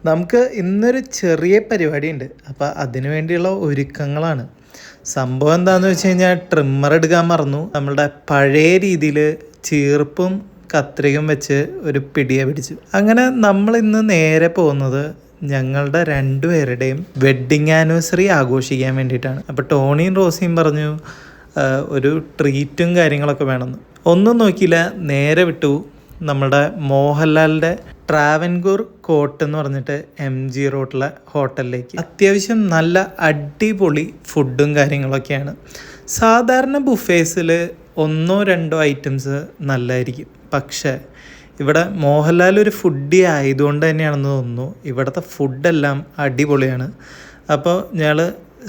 നമുക്ക് ഇന്നൊരു ചെറിയ പരിപാടി ഉണ്ട്. അപ്പോൾ അതിനു വേണ്ടിയുള്ള ഒരുക്കങ്ങളാണ്. സംഭവം എന്താണെന്ന് വെച്ച് കഴിഞ്ഞാൽ ട്രിമ്മർ എടുക്കാൻ മറന്നു. നമ്മളുടെ പഴയ രീതിയിൽ ചീർപ്പും കത്രികയും വെച്ച് ഒരു പിടിയെ പിടിച്ചു. അങ്ങനെ നമ്മൾ ഇന്ന് നേരെ പോകുന്നത് ഞങ്ങളുടെ രണ്ടുപേരുടെയും വെഡ്ഡിങ് ആനിവേഴ്സറി ആഘോഷിക്കാൻ വേണ്ടിയിട്ടാണ്. അപ്പോൾ ടോണിയും റോസിയും പറഞ്ഞു ഒരു ട്രീറ്റും കാര്യങ്ങളൊക്കെ വേണമെന്ന്. ഒന്നും നോക്കിയില്ല, നേരെ വിട്ടു നമ്മുടെ മോഹൻലാലിൻ്റെ ട്രാവൻകൂർ കോട്ട് എന്ന് പറഞ്ഞിട്ട് MG റോഡിലെ ഹോട്ടലിലേക്ക്. അത്യാവശ്യം നല്ല അടിപൊളി ഫുഡും കാര്യങ്ങളൊക്കെയാണ്. സാധാരണ ബുഫേസിൽ 1-2 ഐറ്റംസ് നല്ലതായിരിക്കും. പക്ഷേ ഇവിടെ മോഹൻലാൽ ഒരു ഫുഡി ആയതുകൊണ്ട് തന്നെയാണെന്ന് തോന്നുന്നു ഇവിടുത്തെ ഫുഡെല്ലാം അടിപൊളിയാണ്. അപ്പോൾ ഞങ്ങൾ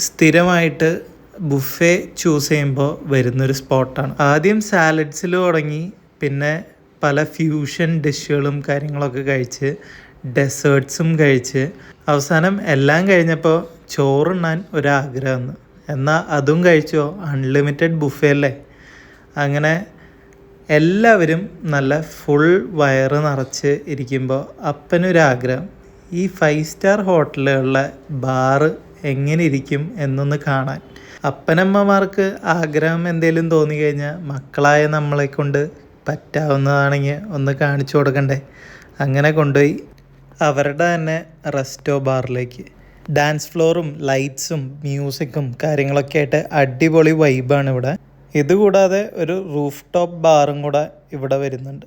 സ്ഥിരമായിട്ട് ബുഫേ ചൂസ് ചെയ്യുമ്പോൾ വരുന്നൊരു സ്പോട്ടാണ്. ആദ്യം സാലഡ്സിൽ തുടങ്ങി, പിന്നെ പല ഫ്യൂഷൻ ഡിഷുകളും കാര്യങ്ങളൊക്കെ കഴിച്ച് ഡെസേർട്ട്സും കഴിച്ച് അവസാനം എല്ലാം കഴിഞ്ഞപ്പോൾ ചോറുണ്ണാൻ ഒരാഗ്രഹം. എന്നാൽ അതും കഴിച്ചോ, അൺലിമിറ്റഡ് ബുഫേ അല്ലേ. അങ്ങനെ എല്ലാവരും നല്ല ഫുൾ വയറ് നിറച്ച് ഇരിക്കുമ്പോൾ അപ്പനൊരാഗ്രഹം ഈ 5 സ്റ്റാർ ഹോട്ടലുകളിലെ ബാറ് എങ്ങനെ ഇരിക്കും എന്നൊന്ന് കാണാൻ. അപ്പനമ്മമാർക്ക് ആഗ്രഹം എന്തെങ്കിലും തോന്നിക്കഴിഞ്ഞാൽ മക്കളായ നമ്മളെ കൊണ്ട് പറ്റാവുന്നതാണെങ്കിൽ ഒന്ന് കാണിച്ചു കൊടുക്കണ്ടേ. അങ്ങനെ കൊണ്ടുപോയി അവരുടെ തന്നെ റെസ്റ്റോ ബാറിലേക്ക്. ഡാൻസ് ഫ്ലോറും ലൈറ്റ്സും മ്യൂസിക്കും കാര്യങ്ങളൊക്കെ ആയിട്ട് അടിപൊളി വൈബാണ് ഇവിടെ. ഇതുകൂടാതെ ഒരു റൂഫ് ടോപ്പ് ബാറും കൂടെ ഇവിടെ വരുന്നുണ്ട്.